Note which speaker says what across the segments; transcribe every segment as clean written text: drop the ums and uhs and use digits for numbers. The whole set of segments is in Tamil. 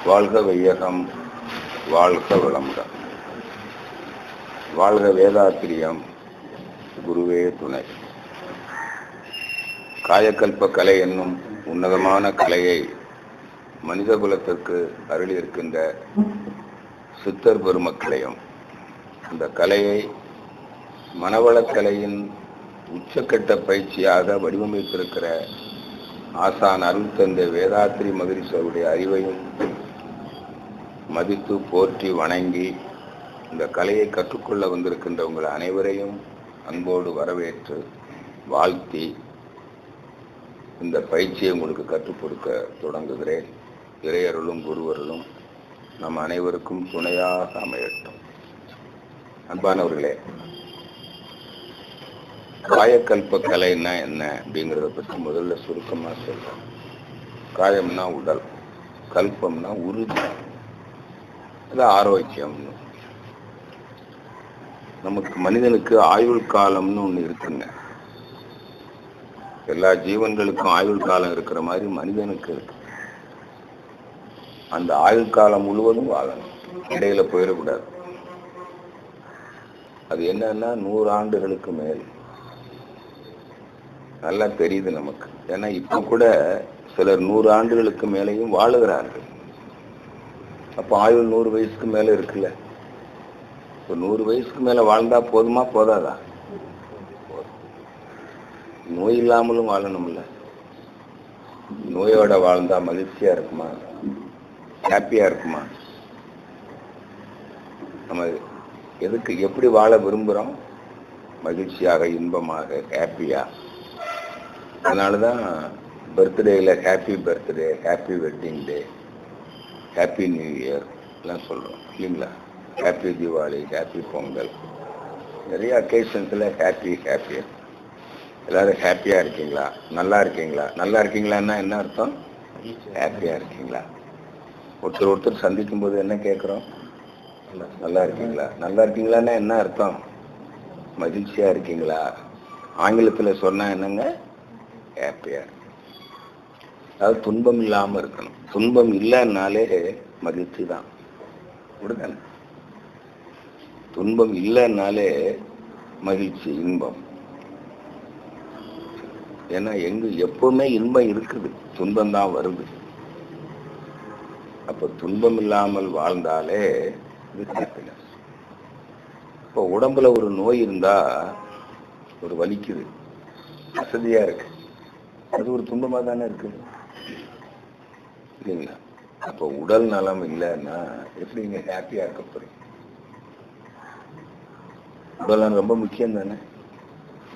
Speaker 1: வாழ்க வையகம், வாழ்க வளமுடன். வாழ்க வேதாத்திரியம், குருவே துணை. காயக்கல்ப கலை என்னும் உன்னதமான கலையை மனித குலத்திற்கு அருளியிருக்கின்ற சித்தர் பெருமக்களையும், இந்த கலையை மனவளக்கலையின் உச்சக்கட்ட பயிற்சியாக வடிவமைத்திருக்கிற ஆசான் அருள் தந்தை வேதாத்திரி மகரிஷருடைய அறிவையும் மதித்து போற்றி வணங்கி இந்த கலையை கற்றுக்கொள்ள வந்திருக்கின்ற உங்கள் அனைவரையும் அன்போடு வரவேற்று வாழ்த்தி இந்த பயிற்சியை உங்களுக்கு கற்றுக் கொடுக்க தொடங்குகிறேன். இறையருளும் குருவருளும் நம் அனைவருக்கும் துணையாக அமையட்டும். அன்பானவர்களே, காயக்கல்ப கலைன்னா என்ன அப்படிங்கிறத பற்றி முதல்ல சுருக்கமாக சொல்றேன். காயம்னா உடல், கல்பம்னா உறுதி, அது ஆரோக்கியம்னு. நமக்கு மனிதனுக்கு ஆயுள் காலம்னு ஒன்று இருக்குங்க. எல்லா ஜீவன்களுக்கும் ஆயுள் காலம் இருக்கிற மாதிரி மனிதனுக்கு இருக்கு. அந்த ஆயுள் காலம் முழுவதும் வாழணும், இடையில போயிடக்கூடாது. அது என்னன்னா 100 ஆண்டுகளுக்கு மேல். நல்லா தெரியுது நமக்கு. ஏன்னா இப்ப கூட சிலர் 100 ஆண்டுகளுக்கு மேலேயும் வாழுகிறார்கள். அப்போ ஆயுள் 100 வயசுக்கு மேல இருக்குல்ல. இப்போ 100 வயசுக்கு மேல வாழ்ந்தா போதுமா போதாதா? நோய் இல்லாமலும் வாழணும்ல. நோயோட வாழ்ந்தா மகிழ்ச்சியா இருக்குமா? ஹாப்பியா இருக்குமா? நம்ம எதுக்கு எப்படி வாழ விரும்புகிறோம்? மகிழ்ச்சியாக, இன்பமாக, ஹாப்பியா. அதனாலதான் பர்த்டேல happy birthday, happy wedding day, happy new year எல்லாம் சொல்றோம் இல்லைங்களா? ஹாப்பி தீபாவளி, ஹாப்பி பொங்கல், நிறைய அக்கேஷன்ஸ்ல ஹாப்பி. எல்லாரும் ஹாப்பியா இருக்கீங்களா? நல்லா இருக்கீங்களா? நல்லா இருக்கீங்களான்னா என்ன அர்த்தம்? ஹாப்பியா இருக்கீங்களா? ஒருத்தர் சந்திக்கும் போது என்ன கேட்குறோம்? நல்லா இருக்கீங்களா? நல்லா இருக்கீங்களான்னா என்ன அர்த்தம்? மகிழ்ச்சியா இருக்கீங்களா? ஆங்கிலத்தில் சொன்னா என்னங்க? ஹாப்பியா. அதாவது துன்பம் இல்லாம இருக்கணும். துன்பம் இல்லைன்னாலே மகிழ்ச்சி தான். அப்படிதானே? துன்பம் இல்லைன்னாலே மகிழ்ச்சி, இன்பம். ஏன்னா எப்பவுமே இன்பம் இருக்குது, துன்பம் தான் வருது. அப்ப துன்பம் இல்லாமல் வாழ்ந்தாலே இது ஹாப்பினஸ். இப்போ உடம்புல ஒரு நோய் இருந்தா, ஒரு வலிக்குது, வசதியா இருக்கு, அது ஒரு துன்பமா தானே இருக்கு இல்லைங்களா? அப்போ உடல் நலம் இல்லைன்னா எப்படி நீங்க ஹாப்பியா இருக்க போறீங்க? உடல் நலம் ரொம்ப முக்கியம் தானே.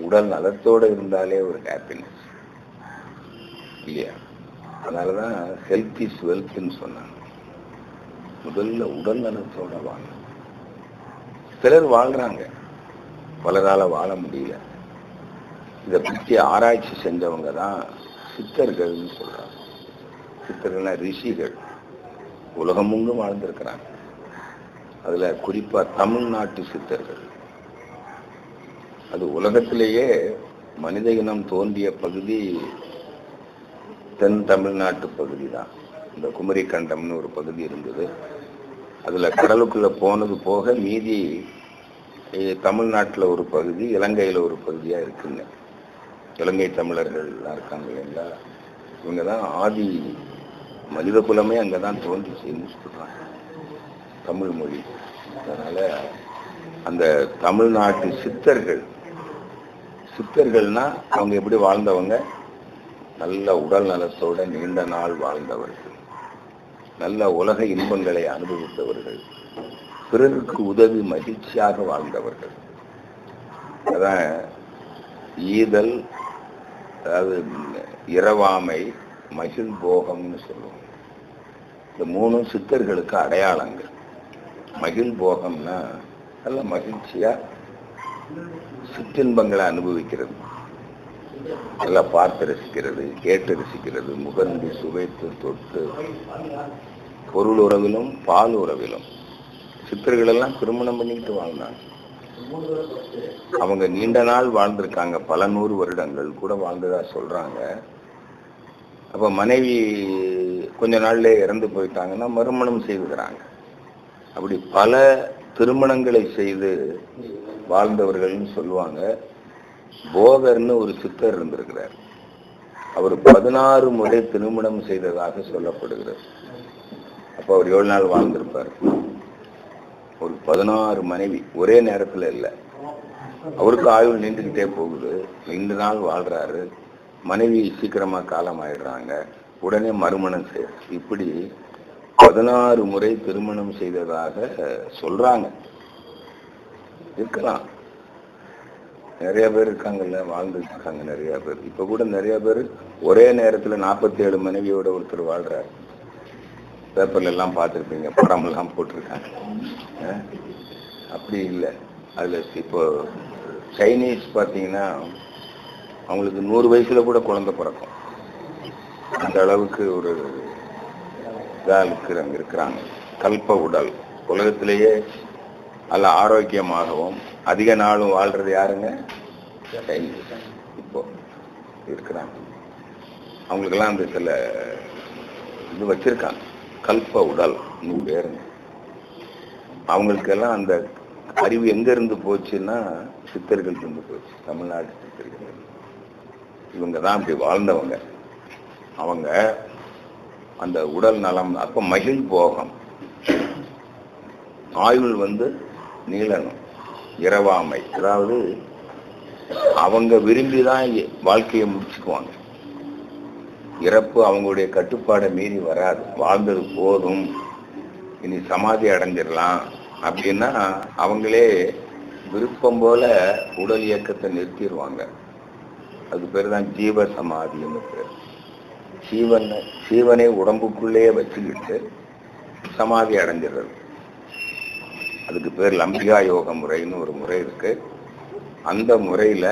Speaker 1: உடல் நலத்தோட இருந்தாலே ஒரு ஹாப்பினஸ் இல்லையா? அதனாலதான் ஹெல்த் இஸ் வெல்த்ன்னு சொன்னாங்க. முதல்ல உடல் நலத்தோட வாழ. சிலர் வாழ்றாங்க, பலரால வாழ முடியல. இதை பற்றி ஆராய்ச்சி செஞ்சவங்க தான் சித்தர்கள்னு சொல்றாங்க. சித்தர்கள்னா ரிஷிகள், உலகமெங்கும் வாழ்ந்திருக்கிறாங்க. அதுல குறிப்பா தமிழ்நாட்டு சித்தர்கள். அது உலகத்திலேயே மனித இனம் தோன்றிய பகுதி தென் தமிழ்நாட்டு பகுதி தான். இந்த குமரி கண்டம்னு ஒரு பகுதி இருந்தது. அதுல கடலுக்குள்ள போனது போக மீதி தமிழ்நாட்டில் ஒரு பகுதி, இலங்கையில ஒரு பகுதியா இருக்குங்க. இலங்கை தமிழர்கள் இருக்காங்க இல்லைங்களா? இவங்க தான் ஆதி மனித குலமே அங்கதான் தோன்றிச்சுன்னு சொல்றாங்க, தமிழ் மொழி. அதனால அந்த தமிழ்நாட்டு சித்தர்கள்னா அவங்க எப்படி வாழ்ந்தவங்க? நல்ல உடல் நலத்தோட நீண்ட நாள் வாழ்ந்தவர்கள், நல்ல உலக இன்பங்களை அனுபவித்தவர்கள், பிறருக்கு உதவி மகிழ்ச்சியாக வாழ்ந்தவர்கள். அதான் ஈதல், அதாவது இரவாமை, மகிழ் போகம்னு சொல்லுவோம். இந்த 3 சித்தர்களுக்கு அடையாளங்கள். மகிழ் போகம்னா நல்ல மகிழ்ச்சியா சிற்றின்பங்களை அனுபவிக்கிறது, நல்லா பார்த்து ரசிக்கிறது, கேட்டு ரசிக்கிறது, முகர்ந்து சுவைத்து தொட்டு, பொருள் உறவிலும் பால் உறவிலும். சித்தர்கள் எல்லாம் திருமணம் பண்ணிக்கிட்டு வாழ்ந்தாங்க. அவங்க நீண்ட நாள் வாழ்ந்திருக்காங்க, பல 100 வருடங்கள் கூட வாழ்ந்ததா சொல்றாங்க. அப்ப மனைவி கொஞ்ச நாள்ல இறந்து போயிட்டாங்கன்னா மறுமணம் செய்துக்கிறாங்க. அப்படி பல திருமணங்களை செய்து வாழ்ந்தவர்கள்னு சொல்லுவாங்க. போகர்னு ஒரு சித்தர் இருந்திருக்கிறார். அவர் 16 முறை திருமணம் செய்ததாக சொல்லப்படுகிறது. அப்ப அவர் எவ்வளவு நாள் வாழ்ந்திருப்பார்? ஒரு 16 மனைவி ஒரே நேரத்துல இல்ல. அவருக்கு ஆயுள் நீண்டுகிட்டே போகுது. 2 நாள் வாழ்றாரு. மனைவி சீக்கிரமா காலம் ஆயிடுறாங்க. உடனே மறுமணம் செய்ய இப்படி 16 முறை திருமணம் செய்ததாக சொல்றாங்க. இருக்கலாம், நிறைய பேர் இருக்காங்கல்ல, வாழ்ந்துட்டு இருக்காங்க நிறைய பேர். இப்ப கூட நிறைய பேர் ஒரே நேரத்துல 47 மனைவியோட ஒருத்தர் வாழ்றாரு. பேப்பர்ல எல்லாம் பார்த்துருப்பீங்க, படம் எல்லாம் போட்டிருக்காங்க. அப்படி இல்லை. அதுல இப்போ சைனீஸ் பார்த்தீங்கன்னா அவங்களுக்கு 100 வயசுல கூட குழந்தை பிறக்கும். அந்த அளவுக்கு ஒரு இதாக இருக்கிறாங்க. கல்ப உடல் உலகத்திலேயே நல்ல ஆரோக்கியமாகவும் அதிக நாளும் வாழ்றது யாருங்க? சைனீஸ் இப்போ இருக்கிறாங்க. அவங்களுக்கெல்லாம் அந்த சில இது வச்சிருக்காங்க, கல்ப உடல் பேருங்க. அவங்களுக்கெல்லாம் அந்த அறிவு எங்க இருந்து போச்சுன்னா சித்தர்கள் இருந்து போச்சு. தமிழ்நாடு சித்தர்கள் இவங்க தான் அப்படி வாழ்ந்தவங்க. அவங்க அந்த உடல் நலம். அப்ப மகிழ் போகம், ஆயுள் நீளணும், இரவாமை. அதாவது அவங்க விரும்பிதான் வாழ்க்கையை முடிச்சுக்குவாங்க. இறப்பு அவங்களுடைய கட்டுப்பாடை மீறி வராது. வாழ்ந்தது போதும், இனி சமாதி அடைஞ்சிடலாம் அப்படின்னா அவங்களே விருப்பம் போல உடல் இயக்கத்தை நிறுத்திடுவாங்க. அது பேர் தான் ஜீவ சமாதின்னு பேர். சீவனை உடம்புக்குள்ளே வச்சுக்கிட்டு சமாதி அடைஞ்சிடுறது. அதுக்கு பேர் லம்பிகா யோக முறைன்னு ஒரு முறை இருக்கு. அந்த முறையில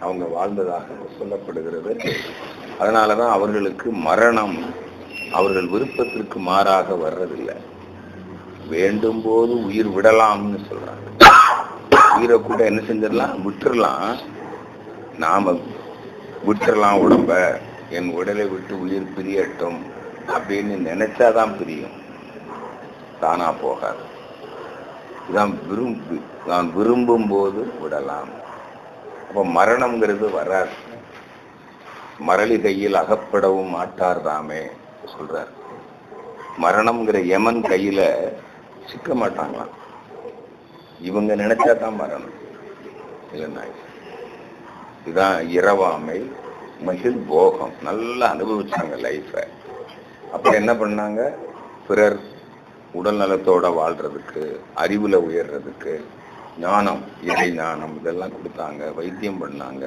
Speaker 1: அவங்க வாழ்ந்ததாக சொல்லப்படுகிறது. அதனாலதான் அவர்களுக்கு மரணம் அவர்கள் விருப்பத்திற்கு மாறாக வர்றதில்லை. வேண்டும் போது உயிர் விடலாம்னு சொல்றாங்க. உயிரை கூட என்ன செஞ்சிடலாம், விட்டுறலாம். நாம விட்டுறலாம் உடம்ப, என் உடலை விட்டு உயிர் பிரியட்டும் அப்படின்னு நினைச்சாதான் பிரியும், தானா போகாது. இதான் நான் விரும்பும் போது விடலாம். அப்ப மரணம்ங்கிறது வராது. மரளி கையில் அகப்படவும் மாட்டார் தாமே சொல்றார். மரணம்ங்கிற யமன் கையில சிக்க மாட்டாங்களாம். இவங்க நினைச்சாதான் மரணம் இல்லைன்னா. இதுதான் இரவாமை, மகிழ் போகம். நல்லா அனுபவிச்சாங்க லைஃப. அப்ப என்ன பண்ணாங்க, பிறர் உடல் நலத்தோட வாழ்றதுக்கு, அறிவுல உயர்றதுக்கு ஞானம், இறை ஞானம் இதெல்லாம் கொடுத்தாங்க, வைத்தியம் பண்ணாங்க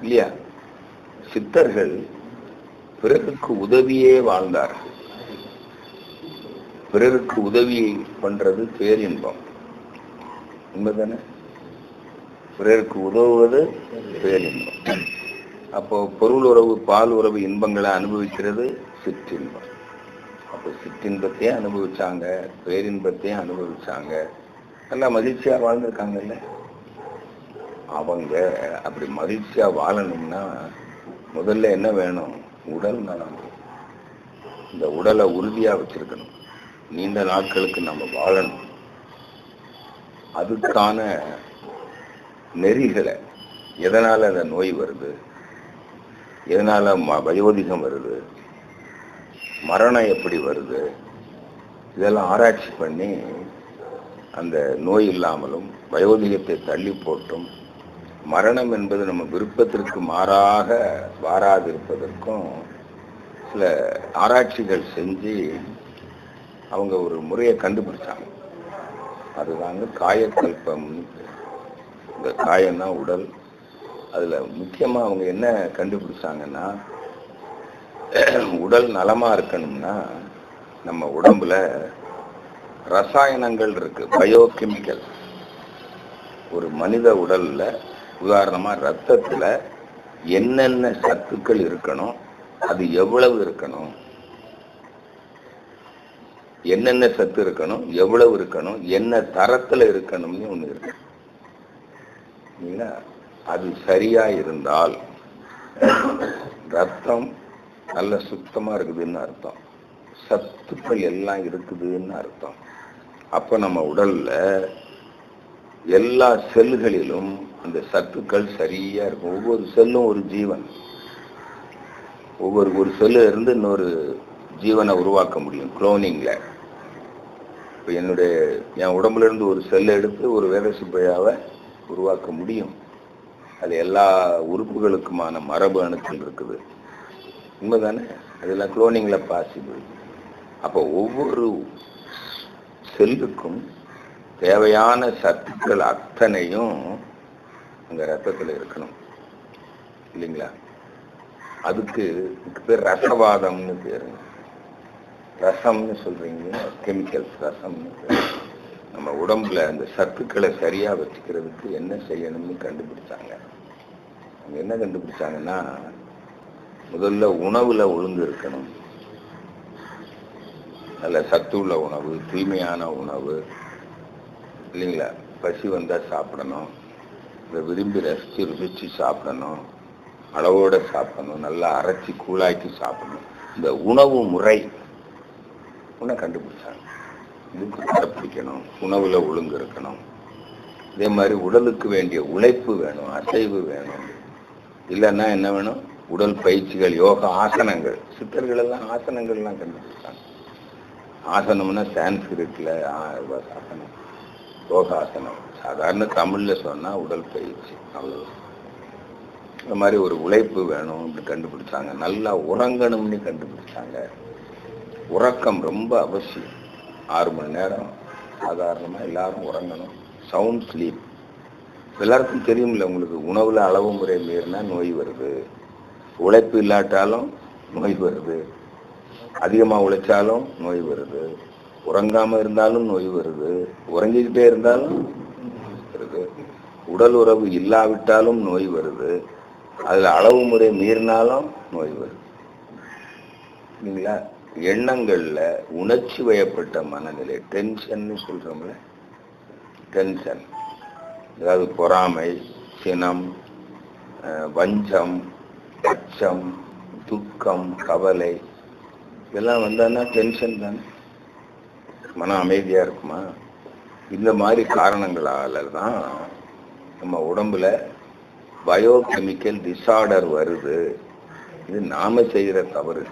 Speaker 1: இல்லையா. சித்தர்கள் பிறருக்கு உதவியே வாழ்ந்தார்கள். பிறருக்கு உதவி பண்றது பேரின்பம், உண்மைதானே? பிறருக்கு உதவுவது பேரின்பம். அப்போ பொருள் உறவு, பால் உறவு இன்பங்களை அனுபவிக்கிறது சிற்றின்பம். அப்போ சிற்றின்பத்தையும் அனுபவிச்சாங்க, பேரின்பத்தையும் அனுபவிச்சாங்க, நல்லா மகிழ்ச்சியா வாழ்ந்திருக்காங்கல்ல. அவங்க அப்படி மகிழ்ச்சியா வாழணும்னா முதல்ல என்ன வேணும், உடல் நலம். இந்த உடலை உறுதியா வச்சிருக்கணும். நீண்ட நாட்களுக்கு நம்ம வாழணும். அதுக்கான நெறிகளை, எதனால அந்த நோய் வருது, எதனால வயோதிகம் வருது, மரணம் எப்படி வருது, இதெல்லாம் ஆராய்ச்சி பண்ணி அந்த நோய் இல்லாமலும் வயோதிகத்தை தள்ளி போட்டும், மரணம் என்பது நம்ம விருப்பத்திற்கு மாறாக வாராதிருப்பதற்கும் சில ஆராய்ச்சிகள் செஞ்சு அவங்க ஒரு முறையை கண்டுபிடிச்சாங்க. அதுதாங்க காயக்கல்பம். இந்த காயம்னா உடல். அதுல முக்கியமா அவங்க என்ன கண்டுபிடிச்சாங்கன்னா, உடல் நலமா இருக்கணும்னா நம்ம உடம்புல ரசாயனங்கள் இருக்கு, பயோகெமிக்கல். ஒரு மனித உடல்ல உதாரணமா ரத்தத்துல என்னென்ன சத்துக்கள் இருக்கணும், அது எவ்வளவு இருக்கணும், என்னென்ன சத்து இருக்கணும், எவ்வளவு இருக்கணும், என்ன தரத்துல இருக்கணும்னு ஒண்ணு இருக்கு. அது சரியா இருந்தால் ரத்தம் நல்ல சுத்தமா இருக்குதுன்னு அர்த்தம். சத்துக்கள் எல்லாம் இருக்குதுன்னு அர்த்தம். அப்ப நம்ம உடல்ல எல்லா செல்களிலும் அந்த சத்துக்கள் சரியா இருக்கும். ஒவ்வொரு செல்லும் ஒரு ஜீவன். ஒரு செல்லு இருந்து இன்னொரு ஜீவனை உருவாக்க முடியும் குளோனிங்ல. இப்போ என் உடம்புல இருந்து ஒரு செல்லை எடுத்து ஒரு வேதசுப்பையாவை உருவாக்க முடியும். அது எல்லா உறுப்புகளுக்குமான மரபு அணுக்கள் இருக்குது. உண்மைதானே? அதெல்லாம் குளோனிங்ல பாசிபிள். அப்போ ஒவ்வொரு செல்லுக்கும் தேவையான சத்துக்கள் அத்தனையும் அங்க ரத்தத்துல இருக்கணும் இல்லைங்களா? அதுக்கு பேர் ரசவாதம்னு பேரு. ரசம்னு சொல்றீங்க, கெமிக்கல்ஸ். ரசம்னு பேரு. நம்ம உடம்புல அந்த சத்துக்களை சரியா வச்சுக்கிறதுக்கு என்ன செய்யணும்னு கண்டுபிடிச்சாங்க. அவங்க என்ன கண்டுபிடிச்சாங்கன்னா, முதல்ல உணவுல ஒழுங்கு இருக்கணும். நல்ல சத்து உள்ள உணவு, தூய்மையான உணவு இல்லைங்களா? பசி வந்தா சாப்பிடணும், இதை விரும்பி ரசிச்சு ருசிச்சு சாப்பிடணும், அளவோட சாப்பிடணும், நல்லா அரைச்சி கூழாக்கி சாப்பிடணும். இந்த உணவு முறை உன்னை கண்டுபிடிச்சாங்க. இதுக்கு கடைப்பிடிக்கணும், உணவுல ஒழுங்கு இருக்கணும். இதே மாதிரி உடலுக்கு வேண்டிய உழைப்பு வேணும், அசைவு வேணும். இல்லைன்னா என்ன வேணும்? உடல் பயிற்சிகள், யோகா, ஆசனங்கள். சித்தர்கள் எல்லாம் ஆசனங்கள்லாம் கண்டுபிடிச்சாங்க. ஆசனம்னா சான்ஸ்கிரிட்ல ஆசனம், யோகாசனம். சாதாரண தமிழ்ல சொன்னா உடல் பயிற்சி, அவ்வளவு. இந்த மாதிரி ஒரு உழைப்பு வேணும் அப்படின்னு கண்டுபிடிச்சாங்க. நல்லா உறங்கணும்னு கண்டுபிடிச்சாங்க. உறக்கம் ரொம்ப அவசியம். 6 மணி நேரம் சாதாரணமா எல்லாரும் உறங்கணும். Sound sleep. எல்லாருக்கும் தெரியும்ல உங்களுக்கு, உணவுல அளவு முறை மீறினா நோய் வருது. உழைப்பு இல்லாட்டாலும் நோய் வருது, அதிகமா உழைச்சாலும் நோய் வருது, உறங்காம இருந்தாலும் நோய் வருது, உறங்கிக்கிட்டே இருந்தாலும் வருது, உடல் உறவு இல்லாவிட்டாலும் நோய் வருது, அதுல அளவு முறை மீறினாலும் நோய் வருது இல்லைங்களா? எண்ணங்கள்ல உணர்ச்சி வயப்பட்ட மனநிலை, டென்ஷன் சொல்றோம்ல, டென்ஷன், அதாவது பொறாமை, சினம், வஞ்சம், அச்சம், துக்கம், கவலை, இதெல்லாம் வந்தான்னா டென்ஷன் தானே. மனம் அமைதியா இருக்குமா? இந்த மாதிரி காரணங்களால தான் நம்ம உடம்புல பயோகெமிக்கல் டிசார்டர் வருது. இது நாம செய்யற தவறு.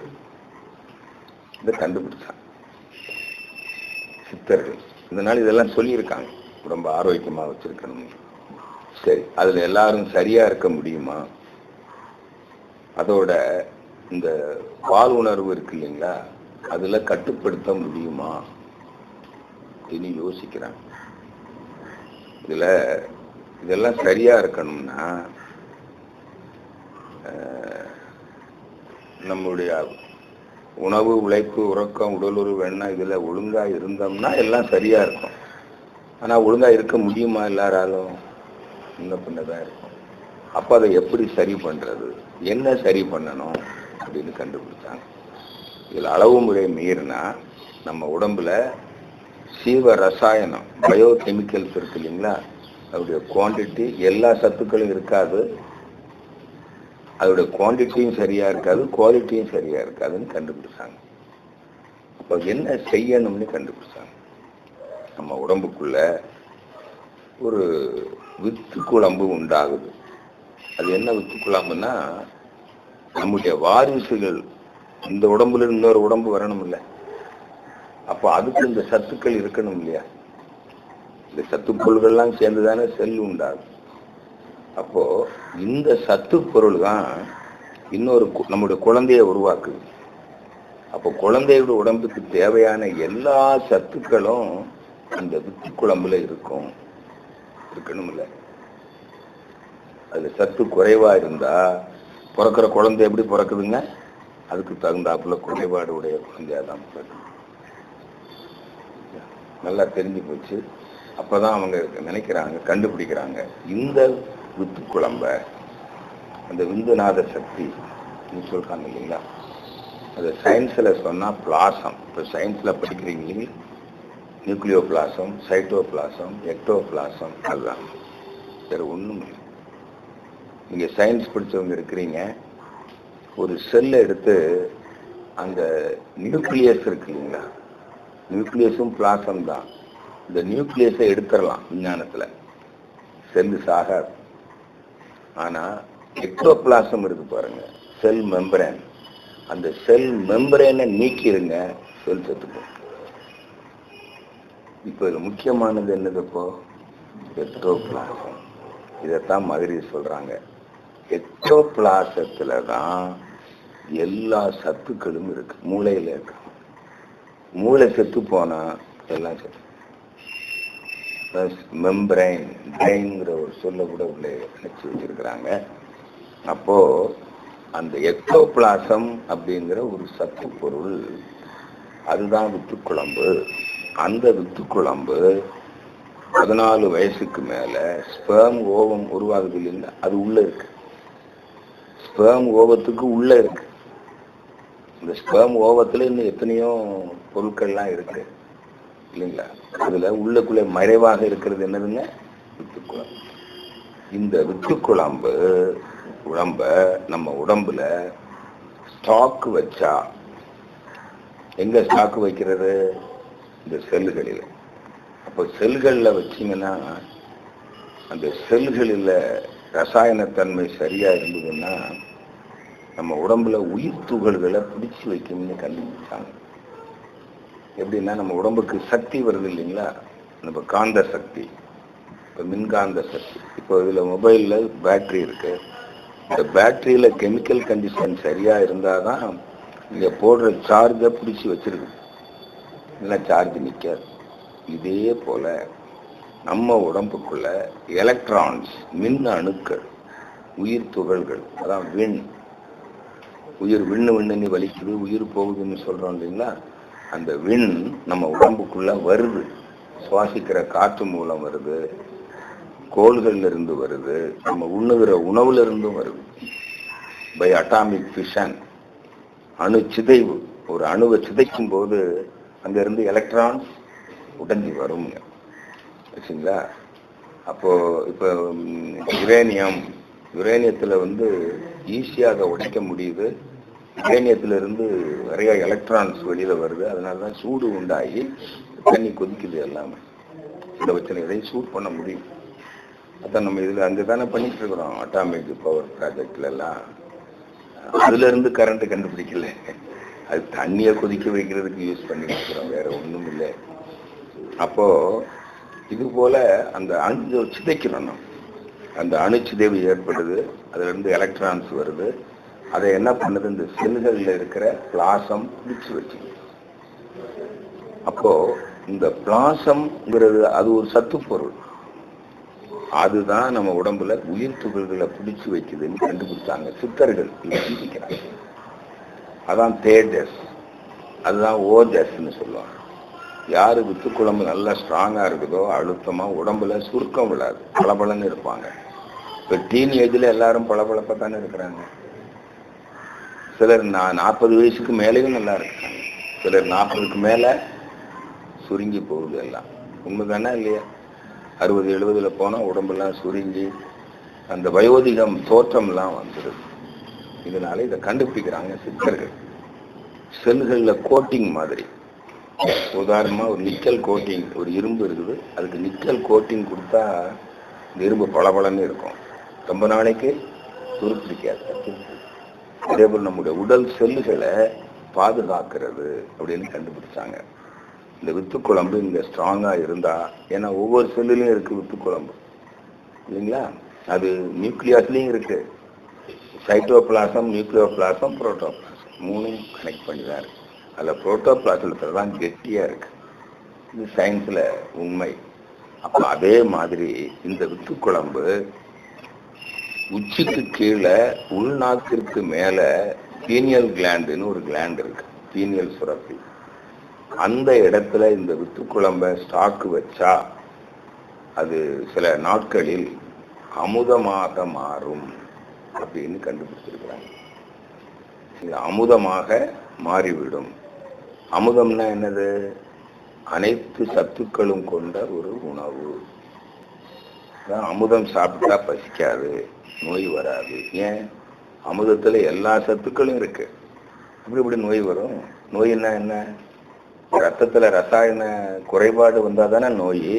Speaker 1: இதை கண்டுபிடிச்சாங்க சித்தர்கள். இதனால இதெல்லாம் சொல்லியிருக்காங்க, உடம்பு ஆரோக்கியமா வச்சிருக்கணும். சரி, அதுல எல்லாரும் சரியா இருக்க முடியுமா? அதோட இந்த பால் உணர்வு இருக்கு இல்லைங்களா, அதுல கட்டுப்படுத்த முடியுமா அப்படின்னு யோசிக்கிறாங்க. இதெல்லாம் சரியா இருக்கணும்னா நம்முடைய உணவு, உழைப்பு, உறக்கம், உடலுறவு வேணா இதுல ஒழுங்கா இருந்தோம்னா எல்லாம் சரியா இருக்கும். ஆனா ஒழுங்கா இருக்க முடியுமா எல்லாராலும்? முன்ன பின்னதான் இருக்கும். அப்ப அதை எப்படி சரி பண்றது, என்ன சரி பண்ணணும் அப்படின்னு கண்டுபிடிச்சாங்க. இதுல அளவு முறை மீறினா நம்ம உடம்புல சீவ ரசாயனம், பயோ கெமிக்கல்ஸ் இருக்கு இல்லைங்களா, அதோடைய குவான்டிட்டி, எல்லா சத்துக்களும் இருக்காது, அதோடைய குவான்டிட்டியும் சரியா இருக்காது, குவாலிட்டியும் சரியா இருக்காதுன்னு கண்டுபிடிச்சாங்க. அப்ப என்ன செய்யணும்னு கண்டுபிடிச்சாங்க. நம்ம உடம்புக்குள்ள ஒரு வித்து குழம்பு உண்டாகுது. அது என்ன வித்து குழம்புன்னா, நம்முடைய வாரிசுகள் இந்த உடம்புல இன்னொரு உடம்பு வரணும் இல்லை, அப்போ அதுக்கு இந்த சத்துக்கள் இருக்கணும் இல்லையா? இந்த சத்து பொருள்கள்லாம் சேர்ந்துதானே செல் உண்டாகும். அப்போ இந்த சத்து பொருள் தான் இன்னொரு நம்முடைய குழந்தைய உருவாக்குது. அப்போ குழந்தையோட உடம்புக்கு தேவையான எல்லா சத்துக்களும் அந்த வித்து குழம்புல இருக்கணும் இல்லை. அதுல சத்து குறைவா இருந்தா பிறக்கிற குழந்தை எப்படி பிறக்குதுங்க? அதுக்கு தகுந்தாப்புல குறைபாடு உடைய குழந்தையாதான் பிறக்குது. நல்லா தெரிஞ்சு போச்சு. அப்பதான் அவங்க நினைக்கிறாங்க, கண்டுபிடிக்கிறாங்க, இந்த வித்து குழம்ப, அந்த விந்துநாத சக்தி சொல்றாங்க இல்லைங்களா, அது சயின்ஸ்ல சொன்னா பிளாசம். இப்போ சயின்ஸ்ல படிக்கிறீங்க இல்லைங்களா, nucleoplasm, cytoplasm, ectoplasm, அதுதான், வேற ஒண்ணும் இல்லை. நீங்க சயின்ஸ் படிச்சவங்க இருக்கிறீங்க, ஒரு செல்லை எடுத்து அந்த நியூக்ளியஸ் இருக்கு இல்லைங்களா, நியூக்ளியஸும் பிளாசம் தான். இந்த நியூக்ளியஸை எடுத்துடலாம் விஞ்ஞானத்துல, செல்லு சாகாது. ஆனா எக்டோபிளாசம் இருக்கு பாருங்க, செல் மெம்பரேன், அந்த செல் மெம்பரேனை நீக்கிருங்க, செல் செத்துக்கும். இப்ப இதுல முக்கியமானது என்னது? இப்போ எக்டோபிளாசம். இதைத்தான் மதுரை சொல்றாங்க. எக்டோபிளாசத்துலதான் எல்லா சத்துக்களும் இருக்கு, மூளையில இருக்கு. மூளை செத்து போனா எல்லாம் செத்து. மெம்பரைன், பிரெயின்ங்கிற ஒரு சொல்ல கூட உள்ள நினைச்சு வச்சிருக்கிறாங்க. அப்போ அந்த எக்டோபிளாசம் அப்படிங்கிற ஒரு சத்து பொருள், அதுதான் வித்துக்குழம்பு. அந்த வித்துக்குழம்பு 14 வயசுக்கு மேல ஸ்பெர்ம் ஓவம் உருவாகுது இல்லைங்களா, அது உள்ள இருக்கு. ஸ்பெர்ம் ஓவத்துக்கு உள்ள இருக்கு. இந்த ஸ்பெர்ம் ஓவத்துல இன்னும் எத்தனையோ பொருட்கள்லாம் இருக்கு இல்லைங்களா. அதுல உள்ளக்குள்ளே மறைவாக இருக்கிறது என்னதுங்க? வித்துக்குழம்பு. இந்த வித்துக்குழம்பு நம்ம உடம்புல ஸ்டாக் வச்சா, எங்க ஸ்டாக் வைக்கிறது? இந்த செல்களில். அப்போ செல்கள்ல வச்சீங்கன்னா, அந்த செல்களில் ரசாயனத்தன்மை சரியா இருந்ததுன்னா நம்ம உடம்புல உயிர் துகள்களை பிடிச்சு வைக்கணும்னு கண்டுபிடிச்சாங்க. எப்படின்னா, நம்ம உடம்புக்கு சக்தி வருது இல்லைங்களா, நம்ம காந்த சக்தி, இப்போ மின்காந்த சக்தி. இப்போ இதுல மொபைல்ல பேட்டரி இருக்கு. இந்த பேட்டரியில கெமிக்கல் கண்டிஷன் சரியா இருந்தாதான் இங்க போடுற சார்ஜை பிடிச்சி வச்சிருக்கு, இல்லை சார்ஜ் நிற்காது. இதே போல நம்ம உடம்புக்குள்ள எலக்ட்ரான்ஸ், மின் அணுக்கள், உயிர் துகள்கள், அதான் விண், உயிர் விண்ணு விண்ணு வலிக்குது, உயிர் போகுதுன்னு சொல்றோம் இல்லைங்களா, அந்த விண் நம்ம உடம்புக்குள்ள வருது. சுவாசிக்கிற காற்று மூலம் வருது, கோள்கள்ல இருந்து வருது, நம்ம உண்ணுகிற உணவுல இருந்தும் வருது. பை அட்டாமிக் ஃபிஷன், அணு சிதைவு. ஒரு அணுவை சிதைக்கும் போது அங்க இருந்து எலக்ட்ரான்ஸ் உடஞ்சி வரும். சரிங்களா? அப்போ இப்ப யுரேனியத்துல ஈஸியாக உடைக்க முடியுது. யுரேனியத்துல இருந்து நிறைய எலக்ட்ரான்ஸ் வெளியில வருது. அதனாலதான் சூடு உண்டாகி தண்ணி கொதிக்குது. எல்லாமே இதை வச்சு எதையும் சூட் பண்ண முடியும். அதான் நம்ம இதுல அங்கதானே பண்ணிட்டு இருக்கிறோம், அட்டாமிக் பவர் ப்ராஜெக்ட்ல எல்லாம். அதுல இருந்து கரண்ட் கண்டுபிடிக்கல, அது தண்ணியை கொதிக்க வைக்கிறதுக்கு யூஸ் பண்ணி இருக்கிறோம், வேற ஒண்ணும் இல்லை. அப்போ இது போல அந்த அணு சிதைக்கிறோம். அந்த அணு சிதைவு ஏற்படுது, அதுல இருந்து எலக்ட்ரான்ஸ் வருது. அதை என்ன பண்ணுது? இந்த செல்கள்ல இருக்கிற பிளாசம் பிடிச்சு வச்சு. அப்போ இந்த பிளாசம்ங்கிறது அது ஒரு சத்து பொருள். அதுதான் நம்ம உடம்புல உயிர் துகள்களை பிடிச்சு வைக்குதுன்னு கண்டுபிடிச்சாங்க சித்தர்கள். சிந்திக்கிறாங்க. அதான் தேஜஸ், அதுதான் ஓஜஸ்ன்னு சொல்லுவாங்க. யாரு வித்துக்குழம்பு நல்லா ஸ்ட்ராங்கா இருக்குதோ, அழுத்தமா, உடம்புல சுருக்கம் விடாது, பளபளன்னு இருப்பாங்க. இப்ப டீன் ஏஜ்ல எல்லாரும் பளபளப்பா தானே இருக்கிறாங்க. சிலர் 40 வயசுக்கு மேலேயும் நல்லா இருக்காங்க, சிலர் 40க்கு மேல சுருங்கி போகுது. எல்லாம் உண்மைதானே இல்லையா? 60-70 போனா உடம்பெல்லாம் சுருங்கி அந்த வயோதிகம் தோற்றம்லாம் வந்துடுது. இதனால இதை கண்டுபிடிக்கிறாங்க சித்தர்கள். செல்கள்ல கோட்டிங் மாதிரி, உதாரணமா ஒரு நிக்கல் கோட்டிங், ஒரு இரும்பு இருக்குது, அதுக்கு நிக்கல் கோட்டிங் கொடுத்தா இந்த இரும்பு பளபளன்னு இருக்கும், ரொம்ப நாளைக்கு துருப்பிடிக்காது. அதே போல் நம்முடைய உடல் செல்லுகளை பாதுகாக்கிறது அப்படின்னு கண்டுபிடிச்சாங்க. இந்த வித்துக்குழம்பு இங்க ஸ்ட்ராங்கா இருந்தா, ஏன்னா ஒவ்வொரு செல்லுலையும் இருக்கு வித்துக்குழம்பு இல்லைங்களா, அது நியூக்ளியஸ்லயும் இருக்கு. சைட்டோபிளாசம், நியூக்ளியோபிளாசம், புரோட்டோபிளாசம், மூணும் கனெக்ட் பண்ணிதான் இருக்கு. அதுல புரோட்டோபிளாசத்துல தான் கெட்டியா இருக்கு. இது சயின்ஸ்ல உண்மை. அப்ப அதே மாதிரி இந்த வித்துக்குழம்பு உச்சிக்கு கீழே உள்நாக்கிற்கு மேல பீனியல் கிளாண்டுன்னு ஒரு கிளாண்ட் இருக்கு, பீனியல் சுரப்பி. அந்த இடத்துல இந்த வித்துக்குழம்ப ஸ்டாக் வச்சா அது சில நாட்களில் அமுதமாக மாறும் அப்படின்னு கண்டுபிடிச்சிருக்கிறாங்க. அமுதமாக மாறிவிடும். அமுதம்னா என்னது? அனைத்து சத்துக்களும் கொண்ட ஒரு உணவு. அமுதம் சாப்பிட்டா பசிக்காது, நோய் வராது. ஏன்? அமுதத்துல எல்லா சத்துக்களும் இருக்கு. இப்படி நோய் வரும். நோயின்னா என்ன? ரத்தத்துல ரசாயன குறைபாடு வந்தா தானே நோய்.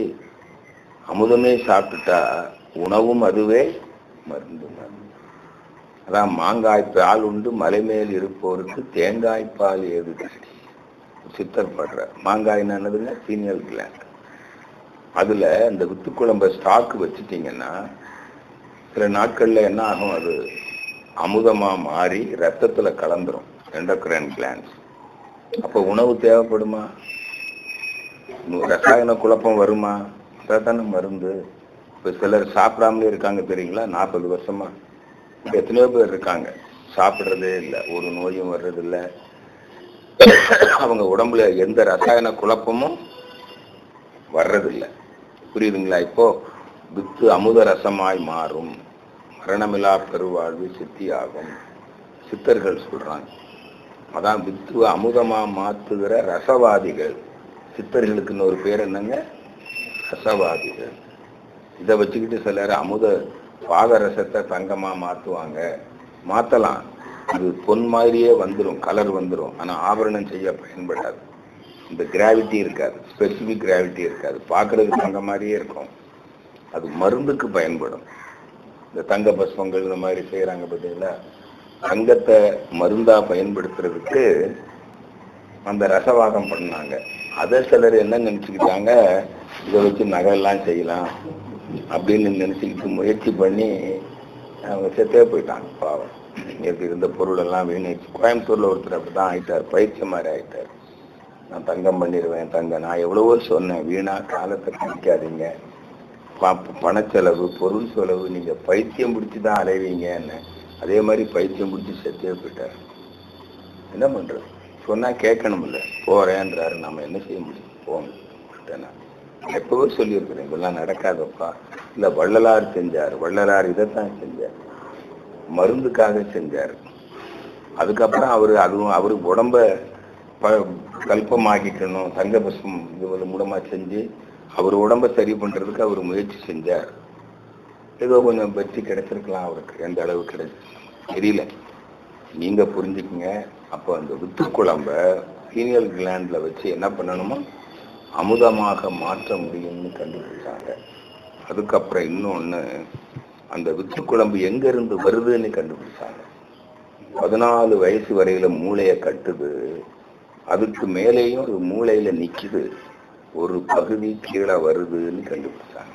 Speaker 1: அமுதமே சாப்பிட்டுட்டா உணவும் அதுவே மருந்து. அதான் மாங்காய் பால் உண்டு மலை மேல் இருப்போருக்கு தேங்காய் பால் ஏது சித்தர் பாடுற. மாங்காய் என்னதுங்க? Pineal gland. அதுல இந்த வித்து குழம்ப ஸ்டாக் வச்சுட்டீங்கன்னா சில நாட்கள்ல என்ன ஆகும்? அது அமுதமா மாறி ரத்தத்துல கலந்துரும், எண்டோக்ரைன் கிளாண்ட்ஸ். அப்ப உணவு தேவைப்படுமா? ரசாயன குழப்பம் வருமா? அதான மருந்து. இப்ப சிலர் சாப்பிடாமலே இருக்காங்க தெரியுங்களா? 40 வருஷமா எத்தனையோ பேர் இருக்காங்க, சாப்பிடுறதே இல்லை, ஒரு நோயும் வர்றதில்லை. அவங்க உடம்புல எந்த ரசாயன குழப்பமும் வர்றதில்லை. புரியுதுங்களா? இப்போ வித்து அமுத ரசமாய் மாறும், மரணமில்லா பெருவாழ்வு சித்தியாகும் சித்தர்கள் சொல்றாங்க. அதான் வித்து அமுதமா மாத்துகிற ரசவாதிகள். சித்தர்களுக்கு இன்னொரு பேர் என்னங்க? ரசவாதிகள். இதை வச்சுக்கிட்டு சிலர் அமுத பாதரசத்தை தங்கமா மாத்துவாங்க. மாத்தலாம், அது பொன் மாதிரியே வந்துடும், கலர் வந்துடும். ஆனா ஆபரணம் செய்ய பயன்படாது. இந்த கிராவிட்டி இருக்காது, ஸ்பெசிபிக் கிராவிட்டி இருக்காது, பார்க்கறதுக்கு தங்க மாதிரியே இருக்கும். அது மருந்துக்கு பயன்படும். இந்த தங்க பஸ்பங்கள் இந்த மாதிரி செய்யறாங்க பார்த்தீங்களா? தங்கத்தை மருந்தா பயன்படுத்துறதுக்கு அந்த ரசவாதம் பண்ணாங்க. அதை சிலர் என்ன நினைச்சுக்கிட்டாங்க, இதை வச்சு நகையெல்லாம் செய்யலாம் அப்படின்னு நினைச்சுக்கிட்டு முயற்சி பண்ணி அவங்க செத்தே போயிட்டாங்க. பாவம், இங்கே இருந்த பொருள் எல்லாம் வீணாச்சு. கோயம்புத்தூர்ல ஒருத்தர் அப்படிதான் ஆயிட்டார், பயிற்சி மாதிரி ஆயிட்டார். நான் தங்கம் பண்ணிடுவேன், நான் எவ்வளவோ சொன்னேன், வீணா காலத்தை கழிக்காதீங்க, பணச்செலவு பொருள் செலவு, நீங்க பைத்தியம் பிடிச்சுதான் அலைவீங்கன்னு. அதே மாதிரி பைத்தியம் பிடிச்சி செத்தே போயிட்டார். என்ன பண்றது? சொன்னா கேட்கணும் இல்லை, போறேன்றாரு. நம்ம என்ன செய்ய முடியும்? போங்க. எப்பவோ சொல்லியிருக்கிறேன், இதெல்லாம் நடக்காதப்பா. இல்ல வள்ளலார் செஞ்சார். வள்ளலார் இதைத்தான் செஞ்சார், மருந்துக்காக செஞ்சார். அதுக்கப்புறம் அவருக்கு உடம்ப கல்பமாக்கிக்கணும், தங்க பஸ்மம் இது மூலமா செஞ்சு அவர் உடம்ப சரி பண்றதுக்கு அவர் முயற்சி செஞ்சார். ஏதோ கொஞ்சம் வெற்றி கிடைச்சிருக்கலாம் அவருக்கு. எந்த அளவு கிடைச்சு தெரியல, நீங்க புரிஞ்சுக்குங்க. அப்போ அந்த வித்து குழம்ப பீனியல் கிளாண்ட்ல வச்சு என்ன பண்ணணுமோ அமுதமாக மாற்ற முடியும்னு கண்டுபிடிச்சாங்க. அதுக்கப்புறம் இன்னொன்னு, அந்த வித்து குழம்பு எங்க இருந்து வருதுன்னு கண்டுபிடிச்சாங்க. 14 வயசு வரையில மூளைய கட்டுது, அதுக்கு மேலேயும் ஒரு மூளையில நிக்குது, ஒரு பகுதி கீழே வருதுன்னு கண்டுபிடிச்சாங்க.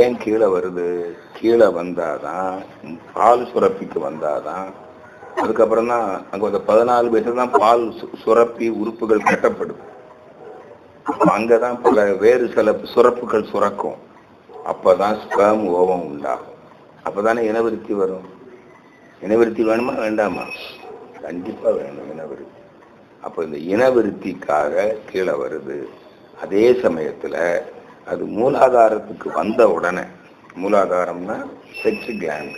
Speaker 1: ஏன் கீழே வருது? கீழே வந்தாதான், பால் சுரப்பிக்கு வந்தாதான், அதுக்கப்புறம் தான் அங்க 14 வயசுல தான் பால் சுரப்பி உறுப்புகள் கட்டப்படுது. அங்கதான் பல வேறு சில சுரப்புகள் சுரக்கும். அப்பதான் ஸ்பெர்ம் ஓவம் உண்டாகும். அப்பதானே இனவிருத்தி வரும். இனவிருத்தி வேணுமா வேண்டாமா? கண்டிப்பா வேணும் இனவிருத்தி. அப்ப இந்த இனவிருத்திக்காக கீழே வருது. அதே சமயத்துல அது மூலாதாரத்துக்கு வந்த உடனே, மூலாதாரம்னா செக்ஸ் கிளாண்ட்,